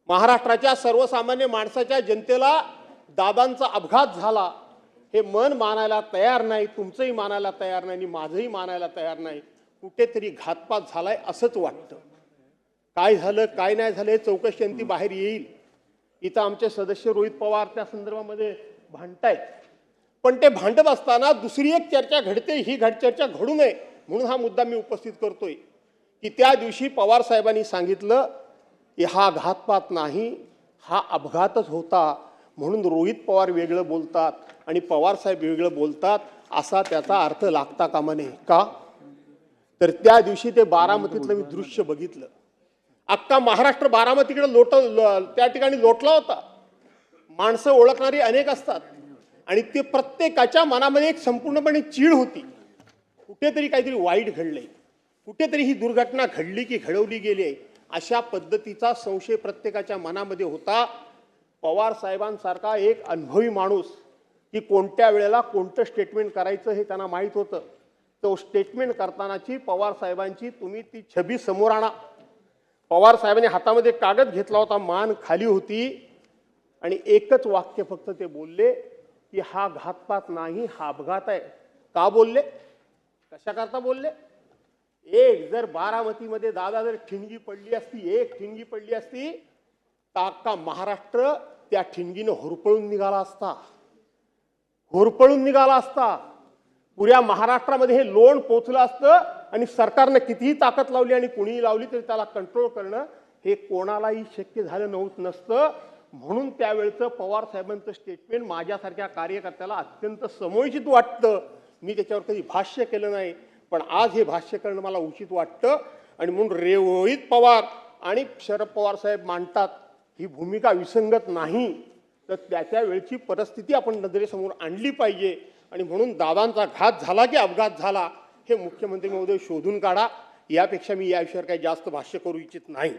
महाराष्ट्राच्या सर्वसामान्य माणसाच्या जनतेला दादांचा अपघात झाला हे मन मानायला तयार नाही, तुमचंही मानायला तयार नाही आणि माझंही मानायला तयार नाही. कुठेतरी घातपात झालाय असंच वाटतं. काय झालं काय नाही झालं हे चौकशी अंती बाहेर येईल. इथं आमचे सदस्य रोहित पवार त्या संदर्भामध्ये भांडतायत, पण ते भांडत असताना दुसरी एक चर्चा घडते. ही चर्चा घडू नये म्हणून हा मुद्दा मी उपस्थित करतोय की त्या दिवशी पवार साहेबांनी सांगितलं की हा घातपात नाही, हा अपघातच होता, म्हणून रोहित पवार वेगळं बोलतात आणि पवार साहेब वेगळं बोलतात असा त्याचा अर्थ लागता कामा नये. का तर त्या दिवशी ते बारामतीतलं मी दृश्य बघितलं. अख्खा महाराष्ट्र बारामतीकडे त्या ठिकाणी लोटला होता. माणसं ओळखणारी अनेक असतात आणि ते प्रत्येकाच्या मनामध्ये एक संपूर्णपणे चीड होती. कुठेतरी काहीतरी वाईट घडलंय, कुठेतरी ही दुर्घटना घडली की घडवली गेली अशा पद्धतीचा संशय प्रत्येकाच्या मनामध्ये होता. पवार साहेबांसारखा एक अनुभवी माणूस की कोणत्या वेळेला कोणतं स्टेटमेंट करायचं हे त्यांना माहीत होतं. तो स्टेटमेंट करतानाची पवार साहेबांची तुम्ही ती छबी समोर आणा. पवार साहेबांनी हातामध्ये कागद घेतला होता, मान खाली होती आणि एकच वाक्य फक्त ते बोलले की हा घातपात नाही, हा अपघात आहे. का बोलले, कशा करता बोलले? एक जर बारामतीमध्ये दादा जर ठिणगी पडली असती, एक ठिणगी पडली असती तर अख्खा महाराष्ट्र त्या ठिणगीनं होरपळून निघाला असता, होरपळून निघाला असता. पुऱ्या महाराष्ट्रामध्ये हे लोण पोचलं असतं आणि सरकारनं कितीही ताकद लावली आणि कुणीही लावली तरी त्याला कंट्रोल करणं हे कोणालाही शक्य झालं नसतं. म्हणून त्यावेळचं पवार साहेबांचं स्टेटमेंट माझ्यासारख्या कार्यकर्त्याला अत्यंत समोचित वाटतं. मी त्याच्यावर कधी भाष्य केलं नाही, पण आज हे भाष्य करणं मला उचित वाटतं. आणि म्हणून रोहित पवार आणि शरद पवार साहेब मांडतात ही भूमिका विसंगत नाही, तर त्याच्या वेळची परिस्थिती आपण नजरेसमोर आणली पाहिजे. आणि म्हणून दादांचा घात झाला की अपघात झाला हे मुख्यमंत्री महोदय शोधून काढा. यापेक्षा मी या विषयावर काही जास्त भाष्य करू इच्छित नाही.